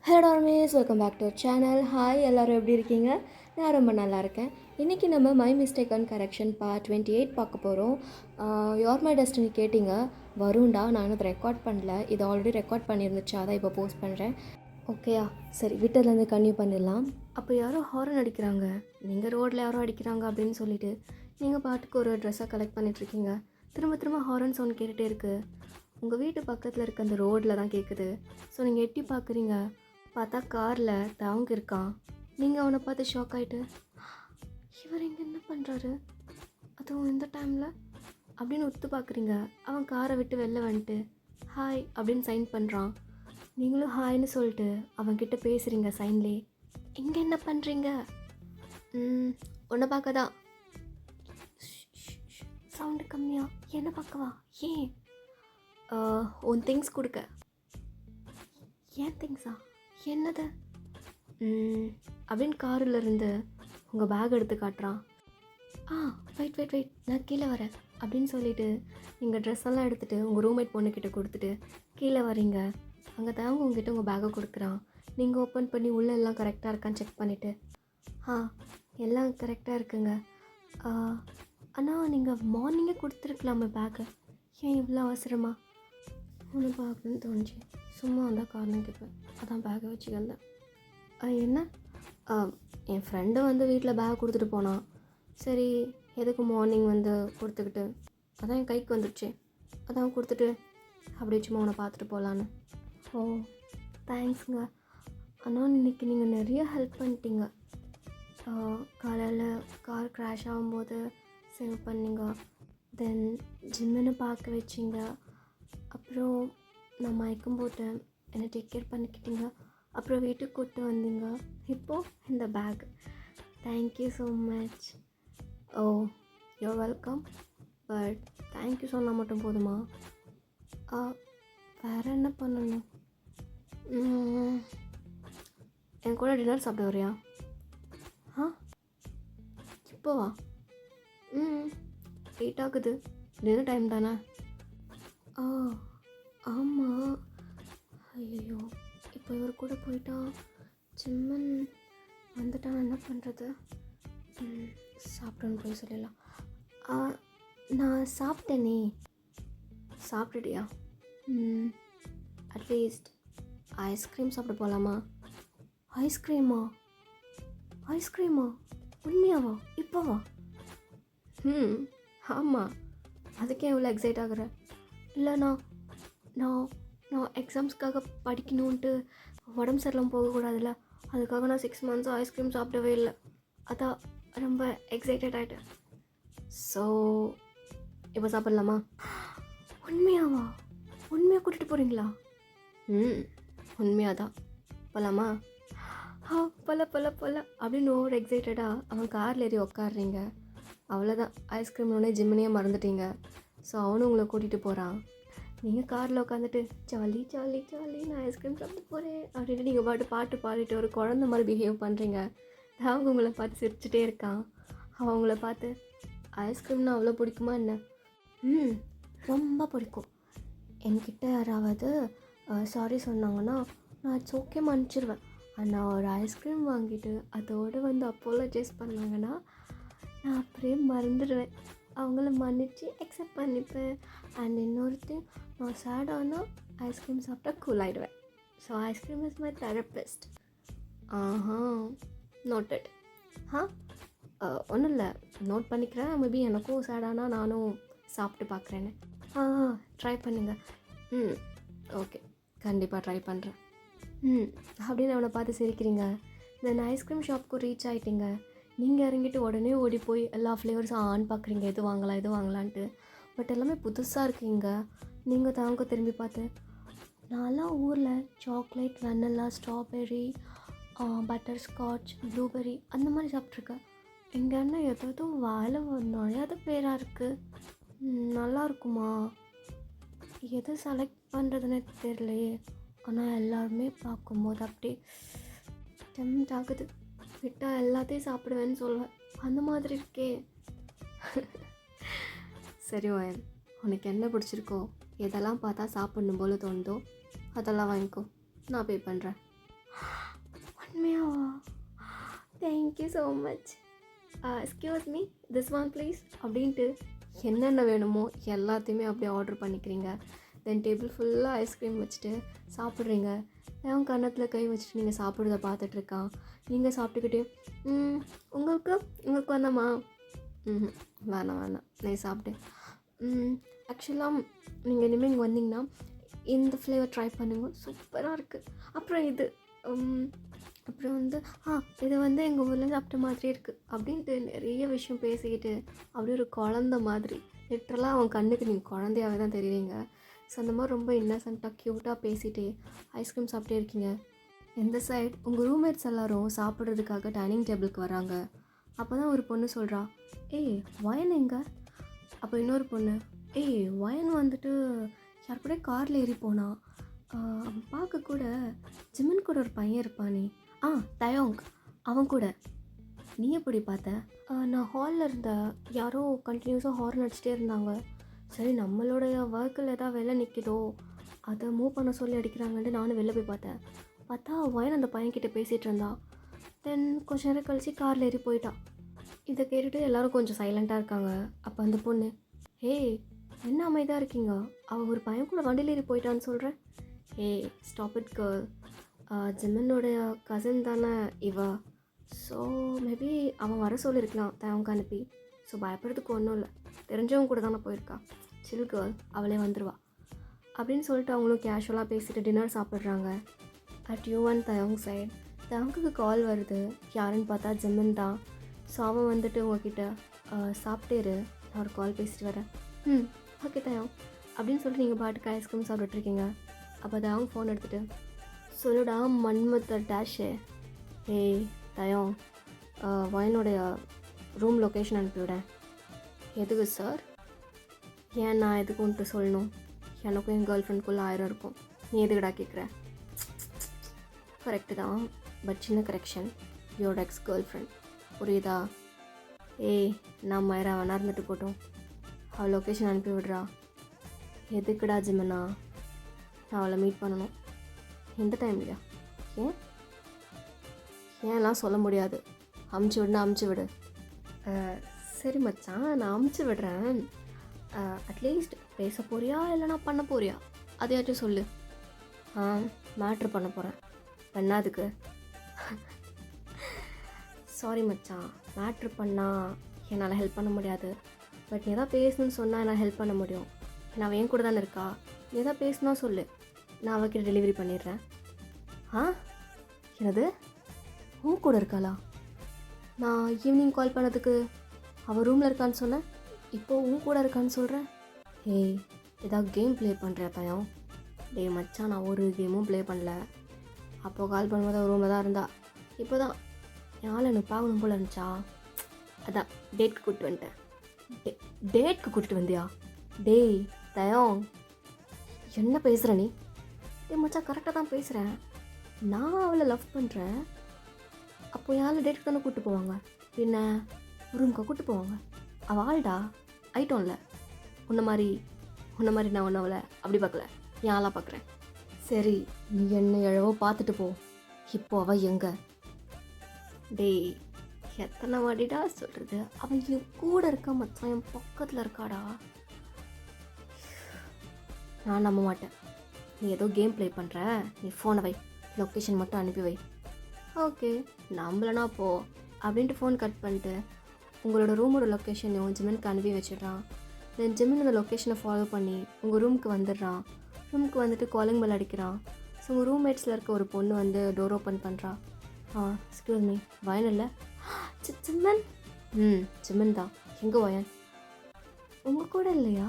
Hello டார்மேஸ், welcome back to channel. ஹாய், எல்லோரும் எப்படி இருக்கீங்க? நான் ரொம்ப நல்லா இருக்கேன். இன்றைக்கி நம்ம my mistake and correction part 28 பார்க்க போகிறோம். யோர் மை டெஸ்டினி கேட்டிங்க. வருண்டா, நான் இன்னும் ரெக்கார்ட் பண்ணல. இது ஆல்ரெடி ரெக்கார்ட் பண்ணியிருந்துச்சு, அதான் இப்போ போஸ்ட் பண்ணுறேன். ஓகேயா? சரி, விட்டதுலேருந்து கன்டினியூ பண்ணிடலாம். அப்போ யாரோ ஹாரன் அடிக்கிறாங்க. நீங்கள் ரோட்டில் யாரோ அடிக்கிறாங்க அப்படின்னு சொல்லிட்டு நீங்கள் பாட்டுக்கு ஒரு ட்ரெஸ்ஸை கலெக்ட் பண்ணிகிட்ருக்கீங்க. திரும்ப திரும்ப ஹாரன் சவுண்ட் கேட்டுகிட்டே இருக்குது. உங்கள் வீட்டு பக்கத்தில் இருக்க அந்த ரோட்டில் தான் கேட்குது. ஸோ நீங்கள் எட்டி பார்க்குறீங்க. பார்த்தா காரில் தவங்க இருக்கான். நீங்கள் அவனை பார்த்து ஷாக் ஆகிட்டு, இவர் இங்கே என்ன பண்ணுறாரு, அதுவும் இந்த டைமில் அப்படின்னு ஒத்து பார்க்குறீங்க. அவன் காரை விட்டு வெளில வந்துட்டு ஹாய் அப்படின்னு சைன் பண்ணுறான். நீங்களும் ஹாய்னு சொல்லிட்டு அவன்கிட்ட பேசுகிறீங்க சைன்லே. இங்கே என்ன பண்ணுறீங்க? உன்னை பார்க்க தான். சவுண்டு கம்மியா? என்ன பார்க்கவா? ஏன்? உன் திங்ஸ் கொடுக்க. ஏன் திங்ஸா? என்னது அப்படின்னு காரில் இருந்து உங்கள் பேக் எடுத்து காட்டுறான். வெயிட் நான் கீழே வரேன் அப்படின்னு சொல்லிவிட்டு நீங்கள் ட்ரெஸ் எல்லாம் எடுத்துகிட்டு உங்கள் ரூம்மேட் பொண்ணுக்கிட்ட கொடுத்துட்டு கீழே வரீங்க. அங்கே தான் உங்ககிட்ட உங்கள் பேக்கை கொடுக்குறான். நீங்கள் ஓப்பன் பண்ணி உள்ளே எல்லாம் கரெக்டாக இருக்கான்னு செக் பண்ணிவிட்டு எல்லாம் கரெக்டாக இருக்குங்க. ஆனால் நீங்கள் மார்னிங்கே கொடுத்துருக்கலாமே பேக்கை, ஏன் இவ்வளோ அவசரமா? ஒன்று பார்க்கணுன்னு தோணுச்சு, சும்மா வந்தால் காரணம் கேட்பேன், அதான் பேக்கை வச்சு வந்தேன். என்ன? என் ஃப்ரெண்டு வந்து வீட்டில் பேக் கொடுத்துட்டு போனான். சரி, எதுக்கு மார்னிங் வந்து கொடுத்துக்கிட்டு, அதான் என் கைக்கு வந்துடுச்சு, அதான் கொடுத்துட்டு அப்படியே சும்மா உன்னை பார்த்துட்டு போகலான்னு. ஓ, தேங்க்ஸுங்க. ஆனால் இன்றைக்கி நீங்கள் நிறைய ஹெல்ப் பண்ணிட்டீங்க. காலையில் கார் க்ராஷ் ஆகும்போது சேவ் பண்ணிங்க, தென் ஜிம்முன்னு பார்க்க வச்சிங்க, அப்புறம் நான் மயக்கம் போட்டேன், என்னை டேக் கேர் பண்ணிக்கிட்டீங்க, அப்புறம் வீட்டுக்கு கூப்பிட்டு வந்தீங்க, இப்போது இந்த bag. Thank you so much. Oh, you're welcome. But thank you சொன்னால் மட்டும் போதுமா? வேறு என்ன பண்ணணும்? என் கூட டின்னர் சாப்பிட வரியா? இப்போவா? 8 ஆகுது, டின்னர் டைம் தானே? ஆமாம். ஐயோ, இப்போ இவர் கூட போயிட்டா ஜிம்மன் வந்துட்டான், என்ன பண்ணுறது? சாப்பிட்டோன்னு போய் சொல்லலாம். நான் சாப்பிட்டேனே. சாப்பிட்டுட்டியா? அட்லீஸ்ட் ஐஸ்கிரீம் சாப்பிட போகலாமா? ஐஸ்கிரீமா? உண்மையாவா? இப்போவா? ஆமாம். அதுக்கே இவ்வளோ எக்ஸைட் ஆகுற? இல்லை, நான் எக்ஸாம்ஸ்க்காக படிக்கணுன்ட்டு உடம்பு சரியில்லாமல் போகக்கூடாதுல்ல, அதுக்காக நான் 6 months ஐஸ்கிரீம் சாப்பிடவே இல்லை, அதான் ரொம்ப எக்ஸைட்டட் ஆகிட்டேன். ஸோ இப்போ சாப்பிட்லாமா? உண்மையாவா? உண்மையாக கூட்டிகிட்டு போகிறீங்களா? உண்மையாக தான். போகலாமா? போல அப்படின்னு ஓவர் எக்ஸைட்டடாக அவன் காரில் ஏறி உட்காடுறீங்க. அவ்வளோதான், ஐஸ்கிரீம்னோடனே ஜிம்முனையே மறந்துட்டீங்க. ஸோ அவனும் உங்களை கூட்டிகிட்டு போகிறான். நீங்கள் காரில் உட்காந்துட்டு ஜாலி நான் ஐஸ்கிரீம் சாப்பிட்டு போகிறேன் அப்படின்ட்டு நீங்கள் பாட்டு பாடிட்டு ஒரு குழந்த மாதிரி பிஹேவ் பண்ணுறீங்க. அவங்க உங்களை பார்த்து சிரிச்சுட்டே இருக்கான். அவன் உங்களை பார்த்து ஐஸ்கிரீம்னா அவ்வளோ பிடிக்குமா என்ன? ரொம்ப பிடிக்கும். என்கிட்ட யாராவது சாரி சொன்னாங்கன்னா நான் இட்ஸ் ஓகே மன்னிச்சிருவேன். ஆனால் ஒரு ஐஸ்கிரீம் வாங்கிட்டு அதோடு வந்து அப்போலஜைஸ் பண்ணாங்கன்னா நான் அப்படியே மறந்துடுவேன். அவங்கள மன்னிச்சு அக்செப்ட் பண்ணிப்பேன். அண்ட் இன்னொருத்தையும், நான் சேடானால் ஐஸ்கிரீம் சாப்பிட்டா கூல் ஆகிடுவேன். So ice cream is my therapist. Noted. ஒன்றும் இல்லை, நோட் பண்ணிக்கிறேன். மேபி எனக்கும் சேடானால் நானும் சாப்பிட்டு பார்க்குறேன்னு. ட்ரை பண்ணுங்கள். ஓகே, கண்டிப்பாக ட்ரை பண்ணுறேன். அப்படின்னு அவனை பார்த்து சிரிக்கிறீங்க. தென் ஐஸ்கிரீம் ஷாப்புக்கு ரீச் ஆகிட்டீங்க. நீங்கள் இறங்கிட்டு உடனே ஓடி போய் எல்லா ஃப்ளேவர்ஸும் ஆன் பார்க்குறீங்க, எது வாங்கலான்ட்டு. பட் எல்லாமே புதுசாக இருக்குங்க. நீங்கள் தாங்க திரும்பி பார்த்து, நான்லாம் ஊரில் chocolate, vanilla, strawberry, butterscotch, blueberry அந்த மாதிரி சாப்பிட்ருக்கேன். எங்கள் அண்ணன் எதுவும் வாயில் நுழையாத பேராக இருக்குது. நல்லா இருக்குமா? எது செலக்ட் பண்ணுறதுன்னு தெரியலையே. ஆனால் எல்லாருமே பார்க்கும்போது அப்படியே டெம்ட் ஆகுது. விட்டால் எல்லாத்தையும் சாப்பிடுவேன்னு சொல்லுவேன், அந்த மாதிரி இருக்கே. சரி ஓயன், உனக்கு என்ன பிடிச்சிருக்கோ, எதெல்லாம் பார்த்தா சாப்பிடணும் போல் தோணுதோ அதெல்லாம் வாங்கிக்கோ, நான் பே பண்ணுறேன். உண்மையாவா? Thank you so much. Excuse me, this one please அப்படின்ட்டு என்னென்ன வேணுமோ எல்லாத்தையுமே அப்படியே ஆர்டர் பண்ணிக்கிறீங்க. தென் டேபிள் ஃபுல்லாக ஐஸ்கிரீம் வச்சுட்டு சாப்பிட்றீங்க. அவன் கன்னத்தில் கை வச்சுட்டு நீங்கள் சாப்பிட்றத பார்த்துட்ருக்கான். நீங்கள் சாப்பிட்டுக்கிட்டே உங்களுக்கு உங்களுக்கு வேணாமா? வேணாம் வேணாம், நான் சாப்பிட்டேன். ஆக்சுவலாக நீங்கள் இனிமேல் இங்கே வந்தீங்கன்னா இந்த ஃப்ளேவர் ட்ரை பண்ணுங்க, சூப்பராக இருக்குது. அப்புறம் இது அப்புறம் வந்து இது வந்து எங்கள் ஊரில் சாப்பிட்ட மாதிரியே இருக்குது அப்படின்ட்டு நிறைய விஷயம் பேசிக்கிட்டு அப்படியே ஒரு குழந்த மாதிரி லிட்ரலாக அவன் கண்ணுக்கு நீங்கள் குழந்தையாகவே தான் தெரியுறீங்க. ஸோ அந்த மாதிரி ரொம்ப இன்னசென்ட்டாக க்யூட்டாக பேசிகிட்டே ஐஸ்கிரீம் சாப்பிட்டே இருக்கீங்க. இந்த சைட் உங்கள் ரூம்மேட்ஸ் எல்லோரும் சாப்பிட்றதுக்காக டைனிங் டேபிளுக்கு வராங்க. அப்போ தான் ஒரு பொண்ணு சொல்கிறா, ஏய் வயன் எங்க? அப்போ இன்னொரு பொண்ணு, ஏய் வயன் வந்துட்டு யார் கூட காரில் ஏறி போனா, அவன் பார்க்க கூட ஜிமின் கூட ஒரு பையன் இருப்பானே, தயோங், அவன் கூட. நீ எப்படி பார்த்த? நான் ஹாலில் இருந்த யாரோ கண்டினியூஸாக ஹார்ன் அடிச்சிட்டே இருந்தாங்க. சரி நம்மளோடைய ஒர்க்கில் ஏதாவது வெளில நிற்கிதோ அதை மூவ் பண்ண சொல்லி அடிக்கிறாங்கன்ட்டு நானும் வெளில போய் பார்த்தேன். பார்த்தா வயன் அந்த பையன்கிட்ட பேசிகிட்டு இருந்தான். தென் கொஞ்சம் நேரம் கழித்து காரில் ஏறி போயிட்டான். இதை கேட்டுட்டு எல்லோரும் கொஞ்சம் சைலண்ட்டாக இருக்காங்க. அப்போ அந்த பொண்ணு, ஏய் என்ன அமைதியாக இருக்கீங்க, அவள் ஒரு பையன் கூட வண்டியில் ஏறி போயிட்டான்னு சொல்கிறேன். ஏய் ஸ்டாப் இட் கேர்ள், ஜிமினோடைய கசின் தானே இவ. ஸோ மேபி அவன் வர சொல்லியிருக்கலாம் தயவுக்கு அனுப்பி. ஸோ பயப்படுறதுக்கு ஒன்றும் இல்லை, தெரிஞ்சவங்க கூட தானே போயிருக்கா. சில் கேர்ள், அவளே வந்துடுவா அப்படின்னு சொல்லிட்டு அவங்களும் கேஷுவலாக பேசிட்டு டின்னர் சாப்பிட்றாங்க. அட் யூ1 தயோங் சைட் தயோங்குக்கு கால் வருது. யாருன்னு பார்த்தா ஜிமின் தான். ஸோ அவன் வந்துட்டு உங்ககிட்ட சாப்பிட்டேரு, நான் ஒரு கால் பேசிட்டு வரேன். ஓகே தயோங் அப்படின்னு சொல்லிட்டு நீங்கள் பாட்டுக்கு ஐஸ்கிரீம் சாப்பிட்டுருக்கீங்க. அப்போ தயோங் ஃபோன் எடுத்துகிட்டு, சொல்லுடா மன்மத்த டேஷு. ஏய் தயோங், வயனுடைய ரூம் லொக்கேஷன் அனுப்பிவிடேன். எதுக்கு சார்? ஏன் நான் எதுக்குன்ட்டு சொல்லணும்? எனக்கும் என் கேர்ள் ஃப்ரெண்டுக்குள்ளே 1000 இருக்கும், நீ எதுக்கடா கேட்குற? கரெக்டு தான், பட் சின்ன கரெக்ஷன், யோட எக்ஸ் கேர்ள் ஃப்ரெண்ட், புரியுதா? ஏய் நான் மயிரா வேணா இருந்துட்டு போட்டோம், அவள் லொக்கேஷன் அனுப்பி விடுறா. எதுக்குடா ஜிமனா? நான் அவளை மீட் பண்ணணும். எந்த டைம்லையா? ஏன்லாம் சொல்ல முடியாது, அமுச்சு விடுனா அமுச்சு விடு. சரி மச்சான், நான் அமுச்சு விடுறேன். அட்லீஸ்ட் பேச போறியா இல்லைனா பண்ண போறியா அதையாச்சும் சொல்லு. மேட்ரு பண்ண போகிறேன். பண்ணாதுக்கு சாரி மச்சான், மேட்ரு பண்ணால் என்னால் ஹெல்ப் பண்ண முடியாது. பட் நீ எதாவது பேசணுன்னு சொன்னால் என்னால் ஹெல்ப் பண்ண முடியும். நான் என் கூட தானே இருக்கா, நீ எதாவது பேசணும் சொல்லு, நான் அவகிட்ட டெலிவரி பண்ணிடுறேன். என்னது உன் கூட இருக்காளா? நான் ஈவினிங் கால் பண்ணதுக்கு அவள் ரூமில் இருக்கான்னு சொன்னேன், இப்போது உன் கூட இருக்கான்னு சொல்கிறேன். ஏய் ஏதாவது கேம் ப்ளே பண்ணுறியா தயம்? டே மச்சான், நான் ஒரு கேமும் ப்ளே பண்ணல. அப்போது கால் பண்ணும்போது அவள் ரூமில் தான் இருந்தா. இப்போ தான் என் ஆள் எனக்கு பார்க்கணும் போல் இருந்துச்சா, அதான் டேட்க்கு கூப்பிட்டு வந்துட்டேன். டேட்க்கு கூப்பிட்டு வந்தியா? டேய் தயம், என்ன பேசுகிற நீ? டே மச்சான், கரெக்டாக தான் பேசுகிறேன். நான் அவளை லவ் பண்ணுறேன். அப்போ என் ஆள் டேட்டுக்கு தானே கூப்பிட்டு போவாங்க, பின்ன ரூமுக்கு கூப்பிட்டு போவாங்க. அவள் ஆள்டா, ஐட்டோம்ல. உன்ன மாதிரி நான் ஒன்று அவளை அப்படி பார்க்கல, என் ஆளாக பார்க்குறேன். சரி நீ என்ன எழவோ பார்த்துட்டு போ, இப்போ அவள் எங்க? டேய் எத்தனை வாடிடா சொல்கிறது, அவன் என் கூட இருக்கா மச்சான், என் பக்கத்தில் இருக்காடா. நான் நம்ப மாட்டேன், நீ ஏதோ கேம் ப்ளே பண்ணுற. நீ ஃபோனை வை, லொக்கேஷன் மட்டும் அனுப்பி வை. ஓகே நம்பலனா போ அப்படின்ட்டு ஃபோன் கட் பண்ணிட்டு உங்களோட ரூமோட லொக்கேஷன் ஜிமினுக்கு அனுப்பி வச்சிடுறான். தென் ஜிமின் அந்த லொக்கேஷனை ஃபாலோ பண்ணி உங்கள் ரூமுக்கு வந்துடுறான். ரூமுக்கு வந்துட்டு காலிங் பெல் அடிக்கிறான். ஸோ உங்கள் ரூம்மேட்ஸில் இருக்க ஒரு பொண்ணு வந்து டோர் ஓப்பன் பண்ணுறா. எக்ஸ்கியூஸ் மீ, வயன் இல்லை? ஜிம்மன்? ஜிம்மன் தான். எங்கே வயன்? உங்கள் கூட இல்லையா?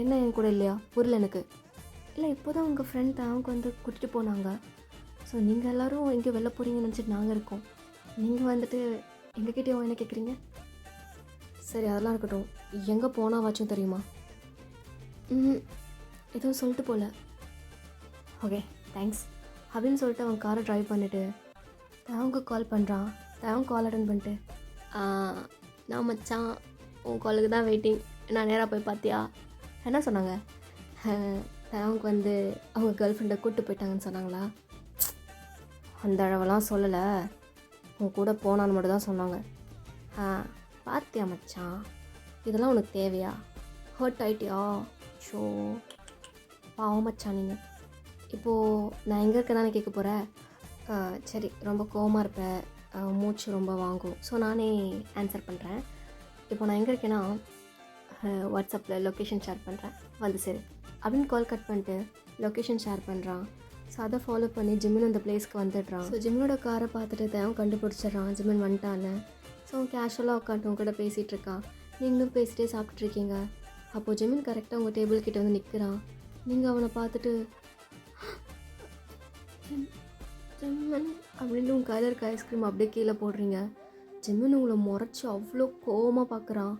என்ன என் கூட இல்லையா? புரியல எனக்கு. இல்லை இப்போ தான் உங்கள் ஃப்ரெண்ட் அவங்க வந்து கூட்டிகிட்டு போனாங்க. ஸோ நீங்கள் எல்லோரும் எங்கே வெளில போகிறீங்கன்னு நினச்சிட்டு நாங்கள் இருக்கோம், நீங்கள் வந்துட்டு எங்ககிட்டயும் என்ன கேட்குறீங்க? சரி அதெல்லாம் இருக்கட்டும், எங்கே போனால் வாச்சும் தெரியுமா? எதுவும் சொல்லிட்டு போகல. ஓகே தேங்க்ஸ் அப்படின்னு சொல்லிட்டு அவன் காரை ட்ரைவ் பண்ணிவிட்டு தவங்க கால் பண்ணுறான். தவங்க கால் அட்டன் பண்ணிட்டு, நான் மச்சான் உன் காலுக்கு தான் வெயிட்டிங், நான் நேராக போய் பார்த்தியா? என்ன சொன்னாங்க? தவங்க வந்து அவங்க கேர்ள் ஃப்ரெண்டை கூப்பிட்டு போயிட்டாங்கன்னு சொன்னாங்களா? அந்த அளவெல்லாம் சொல்லலை, உன் கூட போனான்னு மட்டும் தான் சொன்னாங்க. பாத்தியா மச்சான், இதெல்லாம் உனக்கு தேவையா? ஹர்ட் ஆகிட்டியா? ஷோ பாவம் மச்சான் நீங்கள். இப்போது நான் எங்கே இருக்க தானே கேட்க போகிறேன். சரி, ரொம்ப கோவமாக இருப்பேன், மூச்சு ரொம்ப வாங்கும். ஸோ நானே ஆன்சர் பண்ணுறேன். இப்போ நான் எங்கே இருக்கேன்னா வாட்ஸ்அப்பில் லொக்கேஷன் ஷேர் பண்ணுறேன், வந்து சரி அப்படின்னு கால் கட் பண்ணிட்டு லொக்கேஷன் ஷேர் பண்ணுறான். ஸோ அதை ஃபாலோ பண்ணி ஜிம்மின் அந்த பிளேஸ்க்கு வந்துடுறான். ஸோ ஜிம்மினோட காரை பார்த்துட்டு தேவன் கண்டுபிடிச்சிட்றான் ஜிம்மின் வந்துட்டான்னு. ஸோ அவன் கேஷுவலாக உட்காந்து உங்க கூட பேசிகிட்டு இருக்கான். நீங்களும் பேசிகிட்டே சாப்பிட்ருக்கீங்க. அப்போது ஜிம்மின் கரெக்டாக உங்கள் டேபிள் கிட்டே வந்து நிற்கிறான். நீங்கள் அவனை பார்த்துட்டு ஜிம்மன் அப்படின்னு உங்கள் கையில் இருக்க ஐஸ்கிரீம் அப்படியே கீழே போடுறீங்க. ஜிம்மன் உங்களை முறைச்சி அவ்வளோ கோவமாக பார்க்குறான்.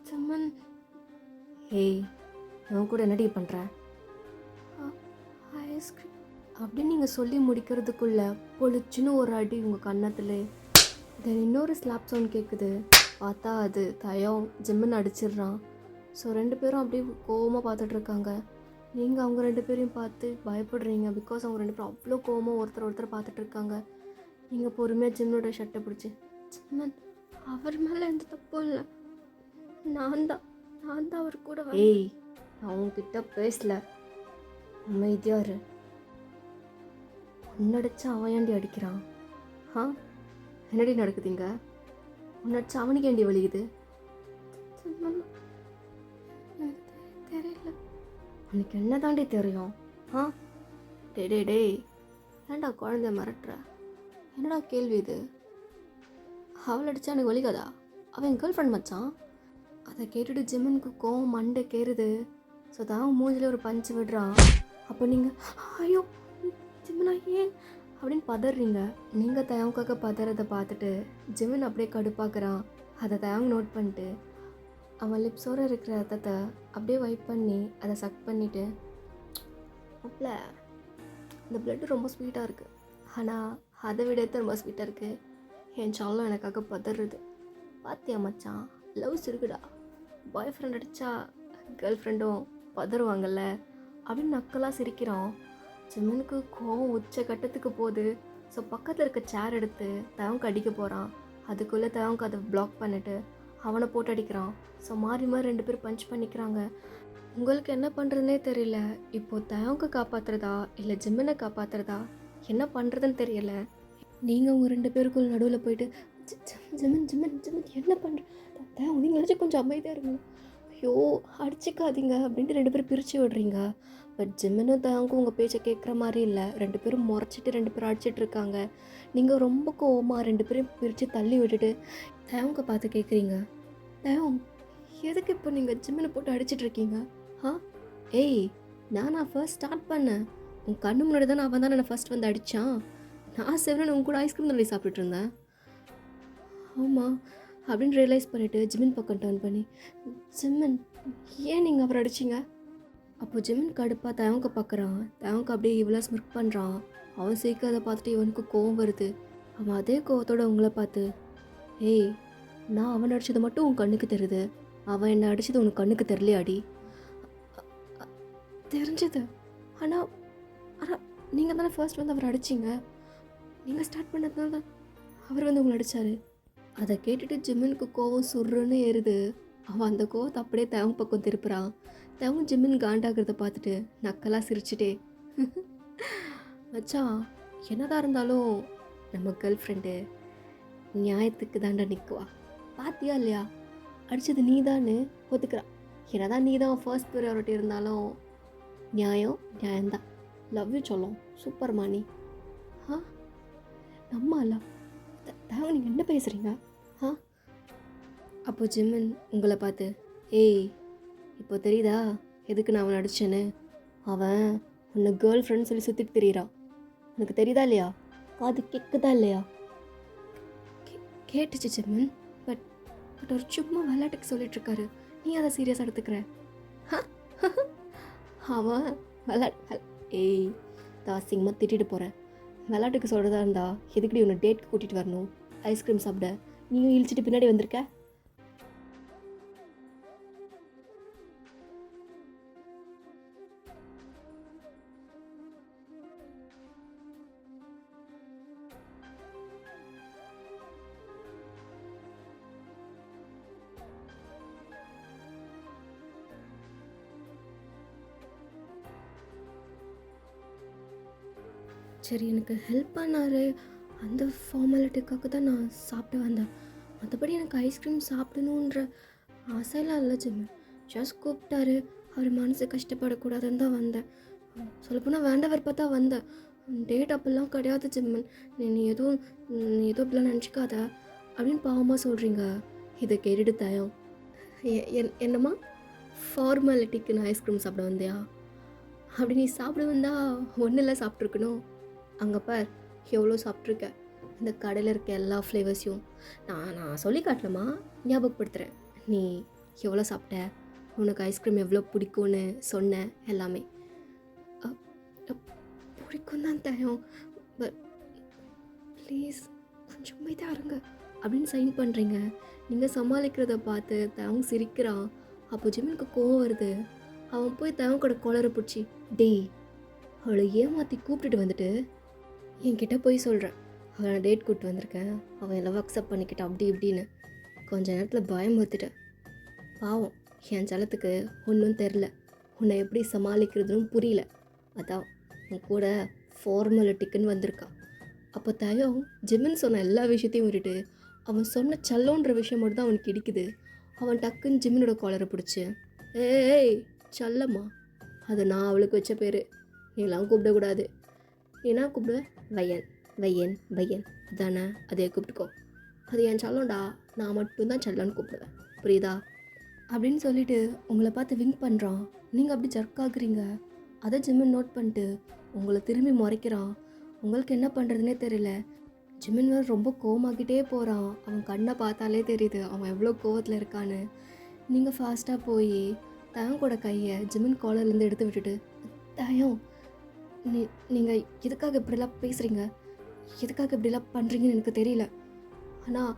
ஜிம்மன், ஏய் நான் கூட என்னடி பண்ணுற? ஐஸ்கிரீம் அப்படின்னு நீங்கள் சொல்லி முடிக்கிறதுக்குள்ளே பொழிச்சுன்னு ஒரு அடி உங்கள் கன்னத்தில். தென் இன்னொரு ஸ்லாப் சவுண்ட் கேட்குது. பார்த்தா அது தயம் ஜிம்மன் அடிச்சிடுறான். ஸோ 2 பேரும் அப்படியே கோவமாக பார்த்துட்ருக்காங்க. நீங்கள் அவங்க 2 பேரையும் பார்த்து பயப்படுறீங்க. பிகாஸ் அவங்க 2 பேரும் அவ்வளோ கோவமாக ஒருத்தர் பார்த்துட்ருக்காங்க. நீங்கள் பொறுமையாக ஜிம்மனோட ஷர்ட்டை பிடிச்சி, ஜிம்மன் அவர் மேலே எந்த தப்பும் இல்லை, நான் தான் அவர் கூட. ஏய் நான் உங்ககிட்ட பேசல, அமைதியாக இரு. உன்னடிச்சா அவன் ஏண்டி அடிக்கிறான்? என்னடி நடக்குதுங்க? உன்னடிச்சா அவனுக்கு ஏண்டி வலிக்குது? தெரியல. உனக்கு என்ன தாண்டி தெரியும்? டே ஏன்டா குழந்தைய மிரட்டுற? என்னடா கேள்வி இது? அவள் அடித்தா எனக்கு வலிக்காதா? அவன் என் கேர்ள் ஃப்ரெண்ட் மச்சான். அதை கேட்டுட்டு ஜிம்மனுக்கு கோவம் மண்டை கேறுது. ஸோ தான் மூஞ்சில் ஒரு பஞ்சு விடுறான். அப்போ நீங்கள் ஐயோ ஜிம்மனா ஏன் அப்படின்னு பதறீங்க. நீங்கள் தயவுக்காக பதறதை பார்த்துட்டு ஜிம்மன் அப்படியே கடுப்பாக்குறான். அதை தயவு நோட் பண்ணிட்டு அவன் லிப்ஸோடு இருக்கிற ரத்தத்தை அப்படியே வைப் பண்ணி அதை சக் பண்ணிவிட்டு, அப்பல இந்த பிளட்டு ரொம்ப ஸ்வீட்டாக இருக்குது, ஆனால் அதை விட ரொம்ப ஸ்வீட்டாக இருக்குது. என் சாலும் எனக்காக பதறுது. பாத்தியா மச்சான், லவ்ஸ் இருக்குடா. பாய் ஃப்ரெண்ட் அடித்தா கேர்ள் ஃப்ரெண்டும் பதறுவாங்கல்ல அப்படின்னு நக்கலாக சிரிக்கிறான். ஜிம்மனுக்கு கோவம் உச்ச கட்டத்துக்கு போகுது. ஸோ பக்கத்தில் இருக்க சேர் எடுத்து தவங்க அடிக்க போகிறான். அதுக்குள்ளே தவங்க அதை பிளாக் பண்ணிவிட்டு அவனை போட்டு அடிக்கிறான். ஸோ மாறி 2 பேர் பஞ்ச் பண்ணிக்கிறாங்க. உங்களுக்கு என்ன பண்ணுறதுனே தெரியல. இப்போது தவங்க காப்பாற்றுறதா இல்லை ஜிம்மனை காப்பாற்றுறதா என்ன பண்ணுறதுன்னு தெரியல. நீங்கள் உங்கள் 2 பேருக்குள் நடுவில் போயிட்டு ஜிம்மன் ஜிம்மன் ஜிம்மன் என்ன பண்ணுற தவங்க, நீங்களாச்சும் கொஞ்சம் அமைதியாக இருங்க, ஐயோ அடிச்சிக்காதீங்க அப்படின்ட்டு 2 பேரும் பிரித்து விடுறீங்க. பட் ஜிம்மனும் தவங்க உங்கள் பேச்சை கேட்குற மாதிரி இல்லை. 2 பேரும் முறைச்சிட்டு 2 பேரும் அடிச்சிட்டு இருக்காங்க. நீங்கள் ரொம்ப கோவமாக 2 பேரையும் பிரித்து தள்ளி விட்டுட்டு தவங்க பார்த்து கேட்குறீங்க, தவம் எதுக்கு இப்போ நீங்கள் ஜிம்மனை போட்டு அடிச்சிட்ருக்கீங்க? ஏய் நான் ஃபர்ஸ்ட் ஸ்டார்ட் பண்ணேன். உன் கண்ணு முன்னாடி தானே அவன் தானே நான் ஃபர்ஸ்ட் வந்து அடித்தான். நான் செவனன் உங்க கூட ஐஸ்கிரீம் தள்ளி சாப்பிட்டுட்டு இருந்தேன். ஆமாம் அப்படின்னு ரியலைஸ் பண்ணிவிட்டு ஜிம்மன் பக்கம் டர்ன் பண்ணி, ஜிம்மன் ஏன் நீங்கள் அவரை அடிச்சிங்க? அப்போது ஜிம்மன் கடுப்பாக தவங்க பார்க்குறான். தவங்க அப்படியே இவ்வளோ ஸ்மிர்க் பண்ணுறான். அவன் சீக்கிரத்தை பார்த்துட்டு இவனுக்கு கோவம் வருது. அவன் அதே கோவத்தோடு உங்களை பார்த்து, ஏய் நான் அவன் அடித்தது மட்டும் உன் கண்ணுக்கு தெரியுது, அவன் என்னை அடித்தது உனக்கு கண்ணுக்கு தெரியலையாடி? தெரிஞ்சது, ஆனால் நீங்கள் தானே ஃபர்ஸ்ட் வந்து அவர் அடிச்சிங்க. நீங்கள் ஸ்டார்ட் பண்ணதுனால தான் அவர் வந்து உங்களை அடித்தார். அதை கேட்டுட்டு ஜிம்மனுக்கு கோவம் சுருன்னு ஏறுது. அவன் அந்த கோவத்தை அப்படியே தவங்க பக்கம் திருப்புறான். தவங்க ஜிம்மன் காண்டாகிறத பார்த்துட்டு நக்கலாக சிரிச்சுட்டே, மச்சான் என்னதான் இருந்தாலும் நம்ம கேர்ள் ஃப்ரெண்டு நியாயத்துக்கு தாண்டா நிற்குவா. பாத்தியா இல்லையா, அடித்தது நீ தான்னு ஒத்துக்கிறான். என்னதான் நீ தான் ஃபர்ஸ்ட் ப்ரையாரிட்டி இருந்தாலும் நியாயம்தான். லவ் யூ சொல்லும். சூப்பர் மாணி. நம்ம அல்ல தவங்க, நீங்கள் என்ன பேசுகிறீங்க? அப்போது ஜிம்மன் உங்களை பார்த்து, ஏய் இப்போ தெரியுதா எதுக்கு நான் அவனை அடித்தேன்னு? அவன் உன்னை கேர்ள் ஃப்ரெண்ட் சொல்லி சுற்றிட்டு தெரியிறான். உனக்கு தெரியுதா இல்லையா? காது கேட்குதா இல்லையா? கேட்டுச்சு ஜிம்மன். பட் ஒரு சும்மா விளையாட்டுக்கு சொல்லிட்டுருக்காரு, நீ அதை சீரியஸாக எடுத்துக்கிற? அவன் ஏய் தாசிங்கமாக திட்டிட்டு போகிறேன். விளையாட்டுக்கு சொல்கிறதா இருந்தா எதுக்கடி உன்னை டேட்க்கு கூட்டிகிட்டு வரணும் ஐஸ்கிரீம் சாப்பிட? நீயும் இழிச்சிட்டு பின்னாடி வந்திருக்க. சரி எனக்கு ஹெல்ப் பண்ணாரு. அந்த ஃபார்மாலிட்டிக்காக தான் நான் சாப்பிட்டு வந்தேன். மற்றபடி எனக்கு ஐஸ்கிரீம் சாப்பிடணுன்ற ஆசைலாம் இல்லை ஜிம்மன். ஜஸ்ட் கூப்பிட்டாரு. அவர் மனசு கஷ்டப்படக்கூடாதுன்னு தான் வந்தேன். சொல்லப்போனால் வேண்ட வெறுப்பா தான் வந்தேன். டேட் அப்படிலாம் கிடையாது ஜிம்மன். நீ எதுவும் இப்படிலாம் நினச்சிக்காத அப்படின்னு பாவமாக சொல்கிறீங்க. இதை கேட்டுட்டு தயம் என்னம்மா ஃபார்மாலிட்டிக்கு நான் ஐஸ்கிரீம் சாப்பிட வந்தியா? அப்படி நீ சாப்பிட வந்தா ஒன்றும் இல்லை சாப்பிட்ருக்கணும். அங்கே பார் எவ்வளோ சாப்பிட்ருக்க. இந்த கடையில் இருக்க எல்லா ஃப்ளேவர்ஸையும் நான் சொல்லி காட்டலம்மா, ஞாபகப்படுத்துகிறேன். நீ எவ்வளோ சாப்பிட்ட, உனக்கு ஐஸ்கிரீம் எவ்வளோ பிடிக்கும்னு சொன்ன எல்லாமே. பிடிக்கும் தான் தயம், பட் ப்ளீஸ் கொஞ்சம் போய்தான் இருங்க அப்படின்னு சைன் பண்ணுறீங்க. நீங்கள் சமாளிக்கிறத பார்த்து தயம் சிரிக்கிறான். அப்போ ஜிம்முக்கு கோவம் வருது. அவன் போய் தயம் கூட கொலரை பிடிச்சி, டேய் அவளை ஏமாற்றி கூப்பிட்டுட்டு வந்துட்டு என்கிட்ட போய் சொல்கிறேன் அவனை டேட் கூப்பிட்டு வந்திருக்கேன், அவன் எல்லாம் அக்செப்ட் பண்ணிக்கிட்டான் அப்படி இப்படின்னு. கொஞ்ச நேரத்தில் பயமுறுத்திட்டேன். பாவம் என் ஜலத்துக்கு ஒன்றும் தெரில, உன்னை எப்படி சமாளிக்கிறதுன்னு புரியல. அதான் உன் கூட ஃபார்மாலிட்டிக்குன்னு வந்திருக்கான். அப்போ தயம் ஜிம்முன்னு சொன்ன எல்லா விஷயத்தையும் விட்டுட்டு அவன் சொன்ன சல்லோன்ற விஷயம் மட்டும் தான் அவனுக்கு இடிக்குது. அவன் டக்குன்னு ஜிம்மினோட காலரை பிடிச்சி, ஏய் சல்லம்மா, அது நான் அவளுக்கு வச்ச பேர், நீலாம் கூப்பிடக்கூடாது. நீனா கூப்பிடுவ வையன் வையன் வையன் தானே, அதே கூப்பிட்டுக்கோ. அது என் சல்லோண்டா, நான் மட்டும்தான் சல்லன்னு கூப்பிடுவேன், புரியுதா அப்படின்னு சொல்லிட்டு உங்களை பார்த்து விங்க் பண்ணுறான். நீங்கள் அப்படி ஜர்க்காகுறீங்க. அதை ஜிம்மின் நோட் பண்ணிட்டு உங்களை திரும்பி முறைக்கிறான். உங்களுக்கு என்ன பண்ணுறதுனே தெரியல. ஜிம்மின் வேறு ரொம்ப கோவமாக்கிட்டே போகிறான். அவன் கண்ணை பார்த்தாலே தெரியுது அவன் எவ்வளோ கோவத்தில் இருக்கான்னு. நீங்கள் ஃபாஸ்ட்டாக போய் தயம் கூட கையை ஜிம்மின் காலர்லேருந்து எடுத்து விட்டுட்டு, தயம் நீங்கள் எதுக்காக இப்படிலாம் பேசுகிறீங்க, எதுக்காக இப்படிலாம் பண்ணுறீங்கன்னு எனக்கு தெரியல. ஆனால்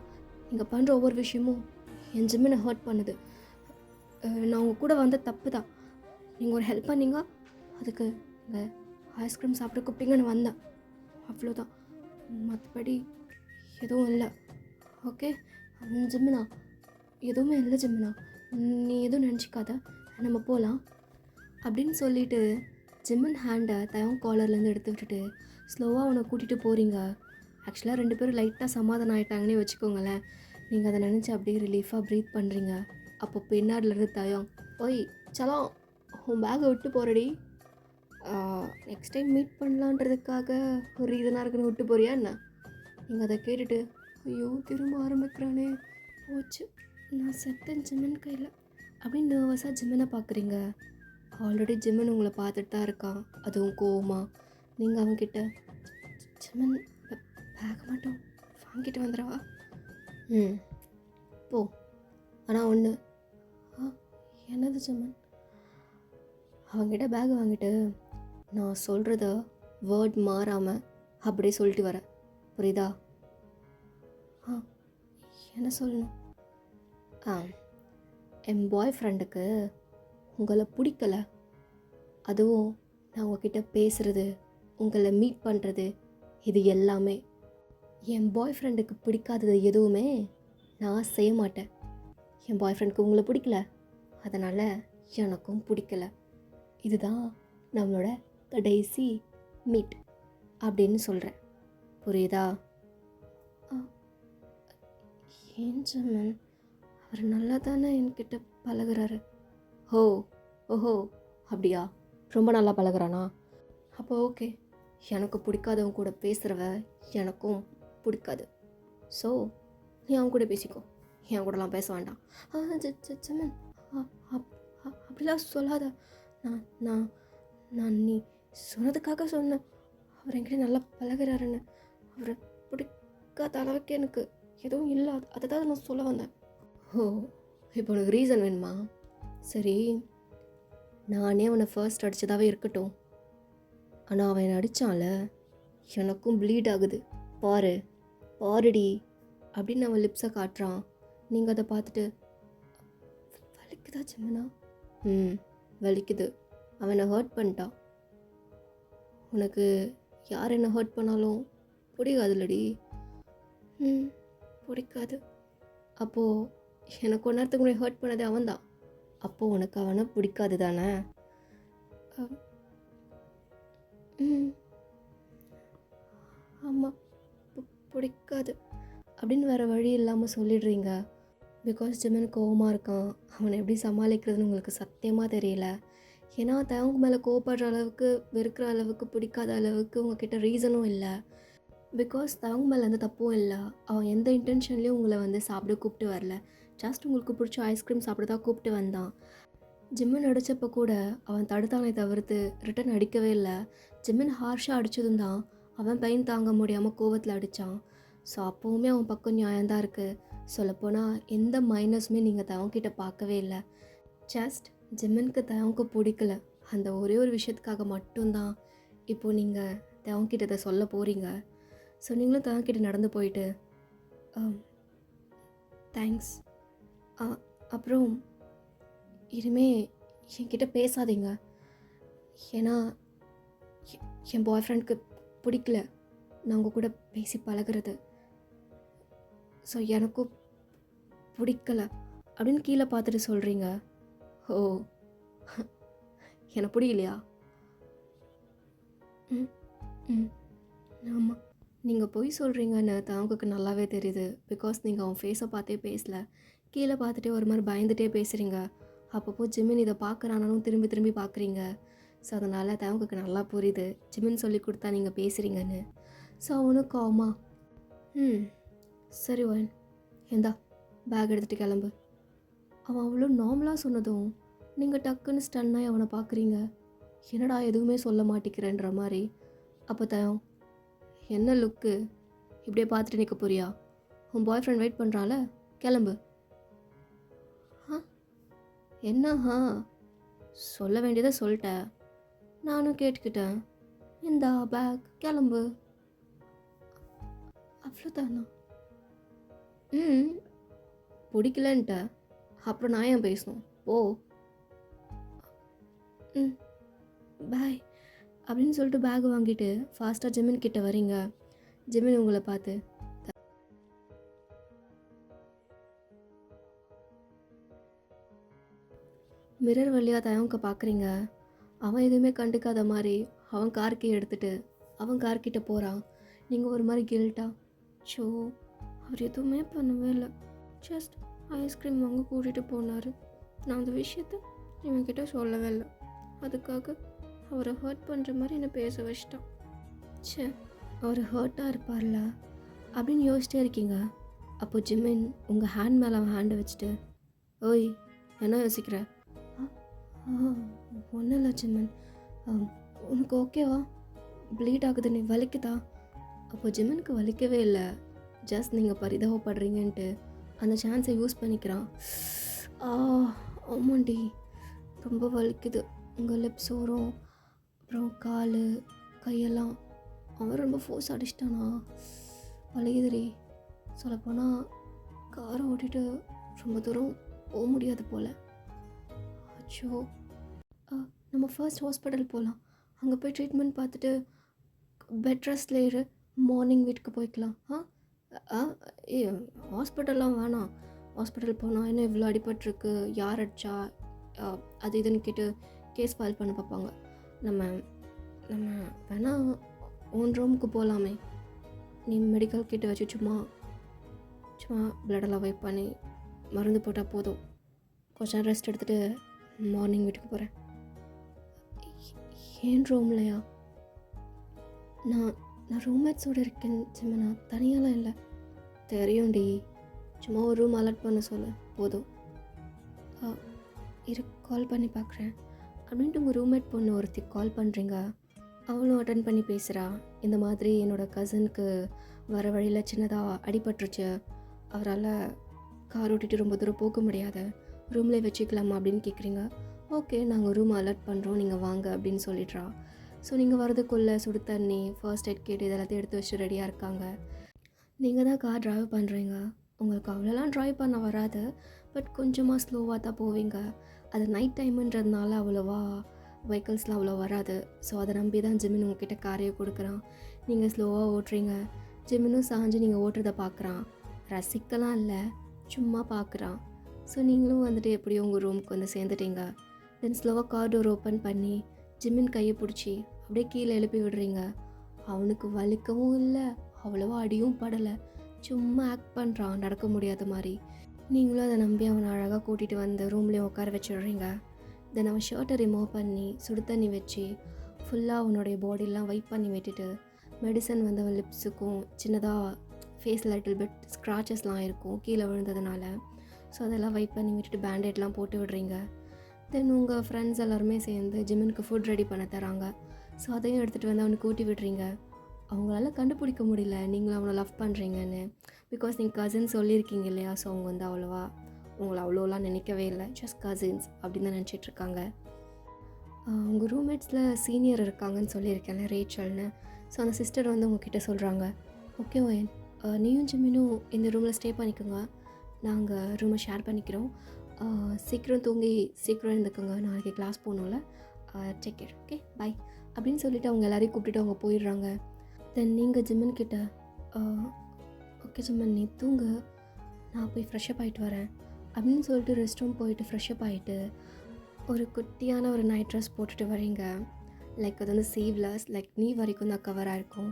நீங்கள் பண்ணுற ஒவ்வொரு விஷயமும் என் ஜிம்மினை ஹர்ட் பண்ணுது. நான் உங்கள் கூட வந்த தப்பு தான். நீங்கள் ஒரு ஹெல்ப் பண்ணீங்க, அதுக்கு இந்த ஐஸ்கிரீம் சாப்பிட கூப்பிட்டீங்கன்னு வந்தேன், அவ்வளோதான். மற்றபடி எதுவும் இல்லை. ஓகே ஜிம்மினா, எதுவுமே இல்லை ஜிம்மினா, நீ எதுவும் நினச்சிக்காத, நம்ம போகலாம் அப்படின்னு சொல்லிவிட்டு ஜிம்மின் ஹேண்டை தயம் காலர்லேருந்து எடுத்து விட்டுட்டு ஸ்லோவாக அவனை கூட்டிகிட்டு போகிறீங்க. ஆக்சுவலாக 2 பேரும் லைட்டாக சமாதானம் ஆகிட்டாங்கன்னே வச்சுக்கோங்களேன். நீங்கள் அதை நினச்சி அப்படியே ரிலீஃபாக ப்ரீத் பண்ணுறீங்க. அப்போ பின்னாடிலேருந்து தயம், ஓய் சலம், உன் பேக்கை விட்டு போகிறடி, நெக்ஸ்ட் டைம் மீட் பண்ணலான்றதுக்காக ஒரு ரீசனாக இருக்குன்னு விட்டு போறியா என்ன? நீங்கள் அதை கேட்டுட்டு, ஐயோ திரும்ப ஆரம்பிக்கிறானே, போச்சு நான் செத்தேன் ஜிம்மன் கையில் அப்படின்னு நர்வஸாக ஜிம்மனை பார்க்குறீங்க. ஆல்ரெடி ஜிம்மன் உங்களை பார்த்துட்டு தான் இருக்கான், அதுவும் கோவமா. நீங்கள் அவன்கிட்ட, ஜிம்மன் பேக் மட்டும் வாங்கிட்டு வந்துடுவா, போ. ஆனால் ஒன்று, என்னது ஜிம்மன்? அவங்ககிட்ட பேக் வாங்கிட்டு நான் சொல்கிறத வேர்ட் மாறாமல் அப்படியே சொல்லிட்டு வரேன், புரியுதா? என்ன சொல்லணும்? என் பாய் ஃப்ரெண்டுக்கு உங்களை பிடிக்கல, அதுவும் நான் உங்ககிட்ட பேசுகிறது, உங்களை மீட் பண்ணுறது, இது எல்லாமே என் பாய் ஃப்ரெண்டுக்கு பிடிக்காதது எதுவுமே நான் செய்ய மாட்டேன். என் பாய் ஃப்ரெண்டுக்கு உங்களை பிடிக்கல, அதனால் எனக்கும் பிடிக்கல. இதுதான் நம்மளோட கடைசி மீட் அப்படின்னு சொல்கிறேன், புரியுதா? ஏன் ஜிம்மன், அவர் நல்லா தானே என்கிட்ட பழகுறாரு. ஓஹோ அப்படியா, ரொம்ப நல்லா பழகுறானா? அப்போ ஓகே, எனக்கு பிடிக்காதவங்க கூட பேசுகிறவ எனக்கும் பிடிக்காது. ஸோ நீ அவன் கூட பேசிக்கோ, என் கூடலாம் பேச வேண்டாம். ஜிம்மன் அப்படிலாம் சொல்லாத. நான் நீ சொன்னதுக்காக சொன்னேன், அவர் என்கிட்ட நல்லா பழகுறாருன்னு. அவரை பிடிக்காத அளவுக்கு எனக்கு எதுவும் இல்லை, அதை தான் நான் சொல்ல வந்தேன். இப்போ உனக்கு ரீசன் வேணுமா? சரி, நானே அவனை ஃபர்ஸ்ட் அடித்ததாகவே இருக்கட்டும். ஆனால் அவன் அடித்தான்ல, எனக்கும் ப்ளீட் ஆகுது, பாருடி அப்படின்னு அவன் லிப்ஸை காட்டுறான். நீங்கள் அதை பார்த்துட்டு, வலிக்குதா ஜிம்மனா? வலிக்குது, அவனை ஹர்ட் பண்ணிட்டான். உனக்கு யார் என்ன ஹர்ட் பண்ணாலும் பிடிக்காதுல்லடி? பிடிக்காது. அப்போது எனக்கு கொஞ்ச நேரத்துக்கு முன்னாடி ஹர்ட் பண்ணதே அவன் தான். அப்போது உனக்கு அவனை பிடிக்காது தானே? அப்படின்னு வேறு வழி இல்லாமல் சொல்லிடுறீங்க. பிகாஸ் ஜிமின் கோவமாக இருக்கான். அவனை எப்படி சமாளிக்கிறதுன்னு உங்களுக்கு சத்தியமாக தெரியல. ஏன்னா அவங்க மேலே கோவப்படுற அளவுக்கு, வெறுக்கிற அளவுக்கு, பிடிக்காத அளவுக்கு உங்ககிட்ட ரீசனும் இல்லை. பிகாஸ் அவங்க மேலே எந்த தப்பும் இல்லை. அவன் எந்த இன்டென்ஷன்லேயும் உங்களை சாப்பிட கூப்பிட்டு வரல. ஜஸ்ட் உங்களுக்கு பிடிச்ச ஐஸ்கிரீம் சாப்பிட தான் கூப்பிட்டு வந்தான். ஜிம்மன் அடித்தப்போ கூட அவன் தடுத்தானே தவிர்த்து ரிட்டன் அடிக்கவே இல்லை. ஜிம்மன் ஹார்ஷாக அடித்ததும் தான் அவன் பெயின் தாங்க முடியாமல் கோவத்தில் அடித்தான். ஸோ அப்போவுமே அவன் பக்கம் நியாயம்தான் இருக்குது. சொல்லப்போனால் எந்த மைனஸுமே நீங்கள் தவங்கிட்ட பார்க்கவே இல்லை. ஜஸ்ட் ஜிம்மனுக்கு தவங்க பிடிக்கல. அந்த ஒரே ஒரு விஷயத்துக்காக மட்டும்தான் இப்போது நீங்கள் தவங்கிட்ட இதை சொல்ல போகிறீங்க. ஸோ நீங்களும் தவங்கிட்ட நடந்து போயிட்டு தேங்க்ஸ், அப்புறம் இனிமே என்கிட்ட பேசாதீங்க. ஏன்னா என் பாய் ஃப்ரெண்டுக்கு பிடிக்கல நான் உங்கள் கூட பேசி பழகிறது. ஸோ எனக்கும் பிடிக்கல அப்படின்னு கீழே பார்த்துட்டு சொல்கிறீங்க. ஓ, எனக்கு பிடிக்கலையா? ஆமாம், நீங்கள் பொய் சொல்கிறீங்கன்னு தாவுக்கு நல்லாவே தெரியுது. பிகாஸ் நீங்கள் அவன் ஃபேஸை பார்த்தே பேசல, கீழே பார்த்துட்டே ஒரு மாதிரி பயந்துகிட்டே பேசுகிறீங்க. அப்பப்போ ஜிமின் இதை பார்க்குறானாலும் திரும்பி திரும்பி பார்க்குறீங்க. ஸோ அதனால் தாவுக்கு நல்லா புரியுது ஜிமின் சொல்லி கொடுத்தா நீங்கள் பேசுகிறீங்கன்னு. ஸோ அவனும் காமா சரி ஒன் எந்தா பேக் எடுத்துகிட்டு கிளம்பு. அவன் அவ்வளோ நார்மலாக சொன்னதும் நீங்கள் டக்குன்னு ஸ்டன்னாகி அவனை பார்க்குறீங்க. என்னடா எதுவுமே சொல்ல மாட்டேங்கிறன்ற மாதிரி. அப்போ தான் என்ன லுக்கு இப்படியே பார்த்துட்டு நிற்க போறியா? உன் பாய் ஃப்ரெண்ட் வெயிட் பண்ணுறால, கிளம்பு. என்னஹா சொல்ல வேண்டியதை சொல்லிட்டேன், நானும் கேட்டுக்கிட்டேன். இந்தா பேக், கிளம்பு. அவ்வளோதானா? பிடிக்கலன்ட்ட அப்புறம் நான் ஏன் பேசணும்? ஓ பாய் அப்படின்னு சொல்லிட்டு பேக் வாங்கிட்டு ஃபாஸ்ட்டாக ஜிமின் கிட்ட வரீங்க. ஜிமின் உங்களை பார்த்து மிரர் வழியாக தயவுக்க பார்க்குறீங்க. அவன் எதுவுமே கண்டுக்காத மாதிரி அவன் கார்க்கி எடுத்துகிட்டு அவன் கார்கிட்ட போகிறான். நீங்கள் ஒரு மாதிரி கில்ட்டாக, ஷோ அவர் எதுவுமே பண்ணவே இல்லை, ஜஸ்ட் ஐஸ்கிரீம் வாங்க கூட்டிகிட்டு போனார், நான் அந்த விஷயத்த இவன்கிட்ட சொல்லவே இல்லை, அதுக்காக அவரை ஹர்ட் பண்ணுற மாதிரி என்னை பேச வச்சிட்டான். சே, அவர் ஹர்ட்டாக இருப்பார்ல அப்படின்னு யோசிச்சிட்டே இருக்கீங்க. அப்போ ஜிமின் உங்கள் ஹேண்ட் மேலே அவன் ஹேண்டை வச்சுட்டு, ஓய் என்ன யோசிக்கிற? ஒன்றும் இல்லை ஜிமின், உனக்கு ஓகேவா? ப்ளீட் ஆகுது, நீ வலிக்குதா? அப்போ ஜிமினுக்கு வலிக்கவே இல்லை, ஜஸ்ட் நீங்கள் பரிதாபப்படுறீங்கன்ட்டு அந்த சான்ஸை யூஸ் பண்ணிக்கிறான். ஆமாண்டி ரொம்ப வலிக்குது, உங்கள் லிப்ஸ் ஓரம் அப்புறம் கால் கையெல்லாம் அவன் ரொம்ப ஃபோர்ஸ் அடிச்சிட்டானா, வலிக்குதுரி. சொல்லப்போனால் காரை ஓட்டிட்டு ரொம்ப தூரம் போக முடியாது போல். அச்சோ, நம்ம ஃபர்ஸ்ட் ஹாஸ்பிட்டல் போகலாம், அங்கே போய் ட்ரீட்மெண்ட் பார்த்துட்டு பெட் ரெஸ்ட்ல இரு, மார்னிங் வீட்டுக்கு போய்க்கலாம். ஹாஸ்பிட்டல்லாம் வேணாம், ஹாஸ்பிட்டல் போனால் என்ன இவ்வளோ அடிபட்டிருக்கு, யார் அடிச்சா அது இதுன்னு கேட்டு கேஸ் ஃபைல் பண்ண பார்ப்பாங்க. நம்ம நம்ம வேணால் ஓன் ரூமுக்கு போகலாமே, நீ மெடிக்கல் கிட்ட வச்சு சும்மா பிளடெல்லாம் வைப் பண்ணி மருந்து போட்டால் போதும், கொஞ்சம் ரெஸ்ட் எடுத்துகிட்டு மார்னிங் வீட்டுக்கு போகிறேன். ஏன் ரூம்லையா? நான் ரூம்மேட்ஸோடு இருக்கேன் ஜிமினா, தனியாலாம் இல்லை. தெரியும்டி, சும்மா ஒரு ரூம் அலர்ட் பண்ண சொல்ல போதும். இரு கால் பண்ணி பார்க்குறேன் அப்படின்ட்டு உங்கள் ரூம்மேட் பொண்ணு ஒருத்தி கால் பண்ணுறீங்க. அவளும் அட்டன் பண்ணி பேசுகிறா. இந்த மாதிரி என்னோடய கசினுக்கு வர வழியில் சின்னதாக அடிபட்டுருச்சு, அவரால் கார் ஓட்டிகிட்டு ரொம்ப தூரம் போக முடியாது, ரூம்லேயே வச்சுக்கலாமா அப்படின்னு கேட்குறீங்க. ஓகே, நாங்கள் ரூம் அலர்ட் பண்ணுறோம், நீங்கள் வாங்க அப்படின்னு சொல்லிடுறா. ஸோ நீங்கள் வரதுக்குள்ளே சுடு தண்ணி, ஃபர்ஸ்ட் எய்ட் கிட் இதெல்லாத்தையும் எடுத்து வச்சு ரெடியாக இருக்காங்க. நீங்கள் தான் கார் ட்ரைவ் பண்ணுறீங்க, உங்களுக்கு அவ்வளோலாம் ட்ரைவ் பண்ண வராது, பட் கொஞ்சமாக ஸ்லோவாக தான் போவீங்க. அது நைட் டைமுன்றதுனால அவ்வளோவா வெஹிக்கிள்ஸ்லாம் அவ்வளோ வராது. ஸோ அதை நம்பி தான் ஜிமின் உங்ககிட்ட காரையே கொடுக்குறான். நீங்கள் ஸ்லோவாக ஓட்டுறீங்க, ஜிமினும் சாஞ்சு நீங்கள் ஓட்டுறதை பார்க்குறான். ரசிக்கலாம் இல்லை, சும்மா பார்க்குறான். ஸோ நீங்களும் வந்துட்டு எப்படியோ உங்கள் ரூமுக்கு வந்து சேர்ந்துட்டீங்க. தென் ஸ்லோவாக கார் டோர் ஓப்பன் பண்ணி ஜிமின் கையை பிடிச்சி அப்படியே கீழே எழுப்பி விடுறீங்க. அவனுக்கு வலிக்கவும் இல்லை, அவ்வளோவா அடியும் படலை, சும்மா ஆக்ட் பண்ணுறான் நடக்க முடியாத மாதிரி. நீங்களும் அதை நம்பி அவனை அழகாக கூட்டிகிட்டு வந்து ரூம்லேயே உட்கார வச்சுடுறீங்க. தென் அவன் ஷர்ட்டை ரிமூவ் பண்ணி சுடு தண்ணி வச்சு ஃபுல்லாக அவனுடைய பாடியெலாம் வைப் பண்ணி விட்டுட்டு மெடிசன் வந்து அவன் லிப்ஸுக்கும் சின்னதாக ஃபேஸில் லிட்டில் பிட் ஸ்க்ராச்சஸ்லாம் இருக்கும் கீழே விழுந்ததுனால. ஸோ அதெல்லாம் வைப் பண்ணி விட்டுட்டு பேண்டேட்லாம் போட்டு விடுறீங்க. தென் உங்கள் ஃப்ரெண்ட்ஸ் எல்லாருமே சேர்ந்து ஜிம்முக்கு ஃபுட் ரெடி பண்ண தராங்க. ஸோ அதையும் எடுத்துகிட்டு வந்து அவனுக்கு ஊட்டி விடுறீங்க. அவங்களால கண்டுபிடிக்க முடியல நீங்களும் அவனை லவ் பண்ணுறீங்கன்னு. பிகாஸ் நீங்கள் கசின்ஸ் சொல்லியிருக்கீங்க இல்லையா. ஸோ அவங்க வந்து அவ்வளோவா உங்களை அவ்வளோலாம் நினைக்கவே இல்லை, ஜஸ்ட் கசின்ஸ் அப்படின்னு தான் நினச்சிட்ருக்காங்க. உங்கள் ரூம்மேட்ஸில் சீனியர் இருக்காங்கன்னு சொல்லியிருக்கேன்ல, ரேச்சல்னு. ஸோ அந்த சிஸ்டர் வந்து உங்ககிட்ட சொல்கிறாங்க, ஓகே ஓயன், நீயும் ஜிம்மினும் இந்த ரூமில் ஸ்டே பண்ணிக்கோங்க, நாங்கள் ரூமை ஷேர் பண்ணிக்கிறோம், சீக்கிரம் தூங்கி சீக்கிரம் இருந்துக்கோங்க, நாளைக்கு கிளாஸ் போகணும்ல, டேக் கேர், ஓகே பை அப்படின்னு சொல்லிவிட்டு அவங்க எல்லாரையும் கூப்பிட்டுட்டு அவங்க போயிடுறாங்க. தென் நீங்கள் ஜிம்மன் கிட்ட, ஓகே ஜிம்மன் நீ தூங்க, நான் போய் ஃப்ரெஷ்அப் ஆகிட்டு வரேன் அப்படின்னு சொல்லிட்டு ரெஸ்ட் ரூம் போயிட்டு ஃப்ரெஷ்அப் ஆகிட்டு ஒரு குட்டியான ஒரு நைட் ட்ரெஸ் போட்டுட்டு வரீங்க. லைக் அது வந்து சீவ்லெஸ், லைக் நீ வரைக்கும் தான் கவராக இருக்கும்.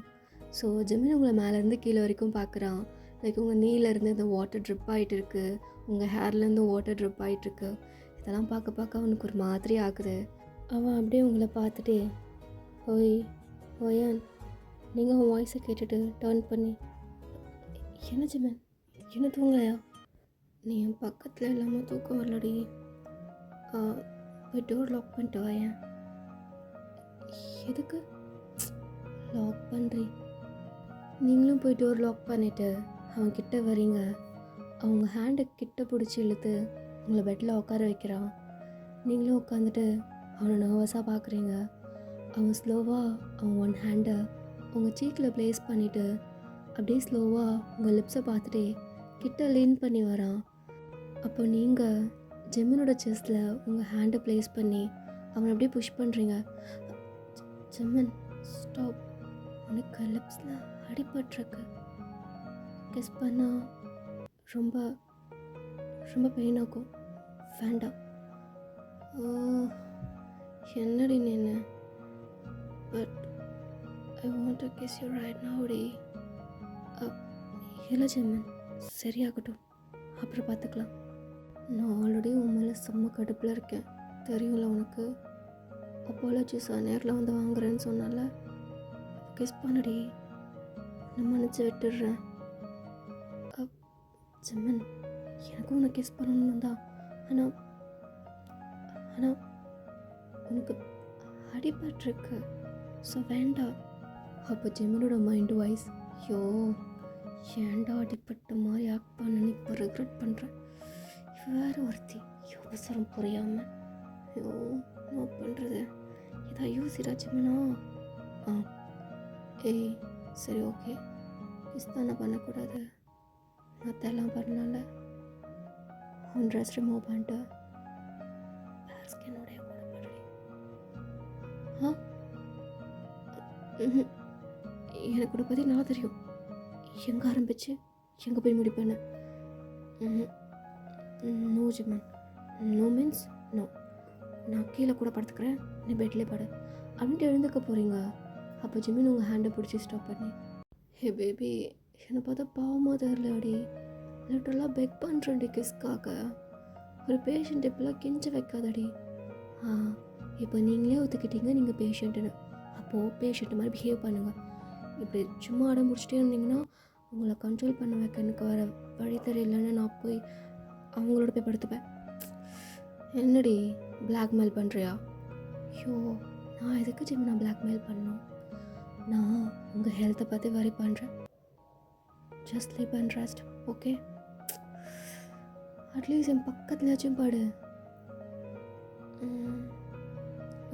ஸோ ஜிம்மின் உங்களை மேலேருந்து கீழே வரைக்கும் பார்க்குறான். லைக் உங்கள் நீலேருந்து இந்த வாட்டர் ட்ரிப் ஆகிட்டு இருக்குது, உங்கள் ஹேர்லேருந்து வாட்டர் ட்ரிப் ஆகிட்டுருக்கு. இதெல்லாம் பார்க்க பார்க்க அவனுக்கு ஒரு மாதிரி ஆகுது. அவன் அப்படியே உங்களை பார்த்துட்டே, ஓய் ஓயான், நீங்கள் அவன் வாய்ஸை கேட்டுட்டு டர்ன் பண்ணி, என்ன ஜிம்மன் என்ன தூங்கலையா, நீ என் பக்கத்தில் இல்லாமல் தூக்கம் வரலடி, போய் டோர் லாக் பண்ணிட்டு வாயேன். எதுக்கு லாக் பண்ணுறீ? நீங்களும் போய் டோர் லாக் பண்ணிவிட்டு அவன் கிட்ட வரீங்க. அவங்க ஹேண்டை கிட்ட பிடிச்சி இழுத்து உங்களை பெட்டில் உட்கார வைக்கிறான். நீங்களும் உட்காந்துட்டு அவனை நர்வஸாக பார்க்குறீங்க. அவன் ஸ்லோவாக அவன் ஒன் ஹேண்டை உங்கள் சீக்கில் ப்ளேஸ் பண்ணிவிட்டு அப்படியே ஸ்லோவாக உங்கள் லிப்ஸை பார்த்துட்டே கிட்ட லீன் பண்ணி வரான். அப்போ நீங்கள் ஜிம்மனோட செஸ்ட்டில் உங்கள் ஹேண்டை ப்ளேஸ் பண்ணி அவனை அப்படியே புஷ் பண்ணுறீங்க. ஜிம்மன் ஸ்டாப், உனக்கு லிப்ஸில் அடிபட்டிருக்கு, கிஸ் பண்ணால் ரொம்ப ரொம்ப பெயின் ஆகும், வேண்டாம். என்னடி நீனு, but I want to kiss you right now டி. இல்லை ஜிம்மன், சரியாகட்டும், அப்புறம் பார்த்துக்கலாம். நான் ஆல்ரெடி உன் மேலே செம்ம கடுப்பில் இருக்கேன், தெரியும்ல உனக்கு. அப்பாலஜிஸாக நேரில் வந்து வாங்குறேன்னு சொன்னால, கிஸ் பண்ணடி, நான் மன்னிச்சு விட்டுடுறேன். ஜிம்மன், எனக்கும் உன்னை கிஸ் பண்ணணும் தான், ஆனால் உனக்கு அடிபட்டிருக்கு, ஸோ வேண்டாம். அப்போ ஜிம்மனோட மைண்டு வாய்ஸ், ஐயோ ஏண்டா அடிப்பட்ட மாதிரி ஆக்ட் பண்ணு, இப்போ ரெக்ரெட் பண்ணுறேன், வேறு ஒருத்தி அவசரம் புரியாமல், ஐயோ என்ன பண்ணுறது, இதான் யோசிடா ஜிம்மனா. ஏய் சரி ஓகே, கிஸ் தானே பண்ணக்கூடாது, மற்றெல்லாம் பண்ணல. உன் ட்ரெஸ் ரிமூவ் பண்ணிட்டு பேஸ்கினுடைய கூட படுறி. எனக்கு கூட பற்றி நல்லா தெரியும், எங்கே ஆரம்பிச்சு எங்கே போய் முடிப்பேன்னு. நோ ஜிம்மன், நோ மீன்ஸ் நோ, நான் கீழே கூட படுத்துக்கிறேன், நீ பெட்லேயே படு அப்படின்ட்டு எழுந்துக்க போகிறீங்க. அப்போ ஜிம்மன் உங்கள் ஹேண்டை பிடிச்சி ஸ்டாப் பண்ணி, ஹே பேபி என்னை பார்த்தா பாவமாக தெரிலடி, லிட்டரலாக பெக் பண்ணுறேன்டி கிஸ்க்காக, ஒரு பேஷண்ட் இப்போலாம் கெஞ்ச வைக்காதடி. இப்போ நீங்களே ஒத்துக்கிட்டீங்க நீங்கள் பேஷண்ட்டுன்னு, அப்போது பேஷண்ட் மாதிரி பிஹேவ் பண்ணுங்கள். இப்படி சும்மா அடம் முடிச்சுட்டே இருந்தீங்கன்னா உங்களை கண்ட்ரோல் பண்ண வைக்க எனக்கு வர வழி தெரியலன்னு நான் போய் அவங்களோட போய் படுத்துப்பேன். என்னடி பிளாக்மெயில் பண்ணுறியா? ஐயோ நான் எதுக்கு ஜிம் நான் பிளாக்மெயில் பண்ணணும், நான் உங்கள் ஹெல்த்தை பற்றி வரி பண்ணுறேன். Just sleep and rest, okay? At least என் பக்கத்துலயாச்சும் படு,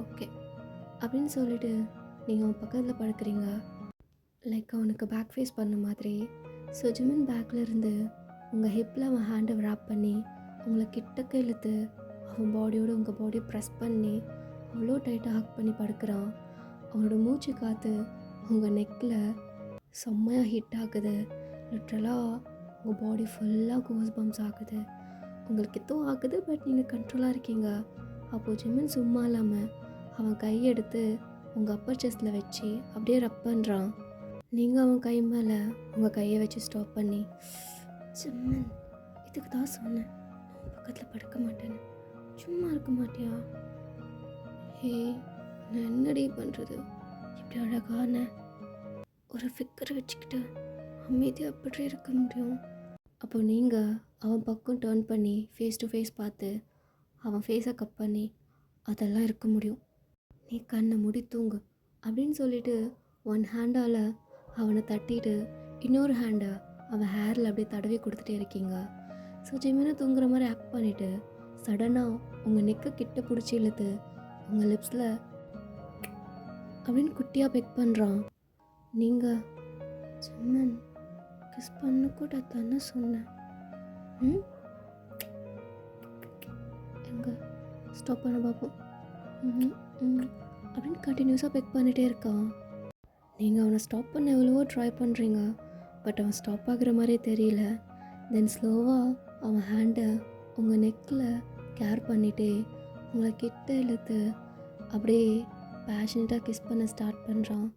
ஓகே அப்படின்னு சொல்லிவிட்டு நீங்கள் அவன் பக்கத்தில் படுக்கிறீங்க. லைக் அவனுக்கு பேக் ஃபேஸ் பண்ண மாதிரி. ஸோ ஜிம்மன் பேக்கில் இருந்து உங்கள் ஹிப்பில் அவன் ஹேண்டை ரேப் பண்ணி உங்களை கிட்டக்க இழுத்து அவன் பாடியோடு உங்கள் பாடியை ப்ரெஸ் பண்ணி அவ்வளோ டைட்டாக ஹக் பண்ணி படுக்கிறான். அவனோட மூச்சு காற்று உங்கள் நெக்கில் செம்மையாக ஹிட் ஆகுது. லிட்ரலாக உங்கள் பாடி ஃபுல்லாக கோஸ் பம்ப்ஸ் ஆகுது. உங்களுக்கு எதோ ஆகுது, பட் நீங்கள் கண்ட்ரோலாக இருக்கீங்க. அப்போது ஜிம்மன் சும்மா இல்லாமல் அவன் கையெடுத்து உங்கள் அப்பர் செஸ்ட்டில் வச்சு அப்படியே ரப் பண்ணுறான். நீங்கள் அவன் கை மேலே உங்கள் கையை வச்சு ஸ்டாப் பண்ணி, சிம்மன் இதுக்கு தான் சொன்னேன் நான் பக்கத்தில் படுக்க மாட்டேன்னு, சும்மா இருக்க மாட்டியா? ஹே, நான் என்னடி பண்ணுறது? இப்படி அழகான ஒரு ஃபிக்கரை வச்சுக்கிட்டு அமைதியாக எப்படி இருக்க முடியும்? அப்போ நீங்கள் அவன் பக்கம் டேர்ன் பண்ணி ஃபேஸ் டு ஃபேஸ் பார்த்து அவன் ஃபேஸை கட் பண்ணி அதெல்லாம் இருக்க முடியும். நீ கண்ணை மூடி தூங்கு அப்படின்னு சொல்லிட்டு ஒன் ஹேண்டால் அவனை தட்டிட்டு இன்னொரு ஹேண்டை அவன் ஹேரில் அப்படியே தடவி கொடுத்துட்டே இருக்கீங்க. ஸோ ஜிமினு தூங்குற மாதிரி ஆக்ட் பண்ணிவிட்டு சடனாக உங்கள் நெக்கை கிட்ட பிடிச்சி இழுத்து உங்கள் லிப்ஸில் அப்படின்னு குட்டியாக பெக் பண்ணுறான். நீங்கள் ஜிம்மன் கிஸ் பண்ண கூட தானே சொன்னேன். ம் எங்க ஸ்டாப் பண்ண பார்ப்போம். அப்படின்னு கண்டினியூஸாக பெக் பண்ணிகிட்டே இருக்கான். நீங்கள் அவனை ஸ்டாப் பண்ண எவ்வளவோ ட்ரை பண்ணுறீங்க, பட் அவன் ஸ்டாப் ஆகுற மாதிரியே தெரியல. தென் ஸ்லோவாக அவன் ஹேண்டை உங்கள் நெக்கில் கேர் பண்ணிகிட்டே உங்களை கிட்ட இழுத்து அப்படியே பேஷனட்டாக கிஸ் பண்ண ஸ்டார்ட் பண்ணுறான்.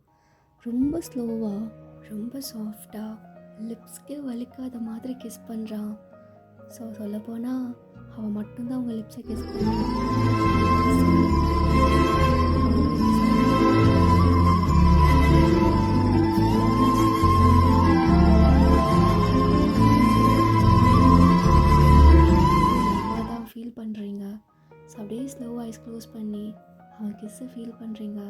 ரொம்ப ஸ்லோவாக, ரொம்ப சாஃப்டாக, லிப்ஸ்க்கே வலிக்காத மாதிரி கிஸ் பண்ணுறான். ஸோ சொல்லப்போனால் அவன் மட்டும்தான் உங்கள் லிப்ஸை கிஸ் பண்ணுறான். ஃபீல் பண்ணுறீங்க. ஸோ அப்படியே ஸ்லோவாக ஐஸ் க்ளோஸ் பண்ணி அவன் கிஸ்ஸை ஃபீல் பண்ணுறீங்க.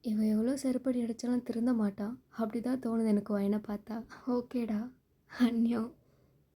இவன் எவ்வளோ செருப்படி அடித்தாலும் திருந்த மாட்டான், அப்படி தான் தோணுது எனக்கு வயனை பார்த்தா. ஓகேடா, அந்நியம்.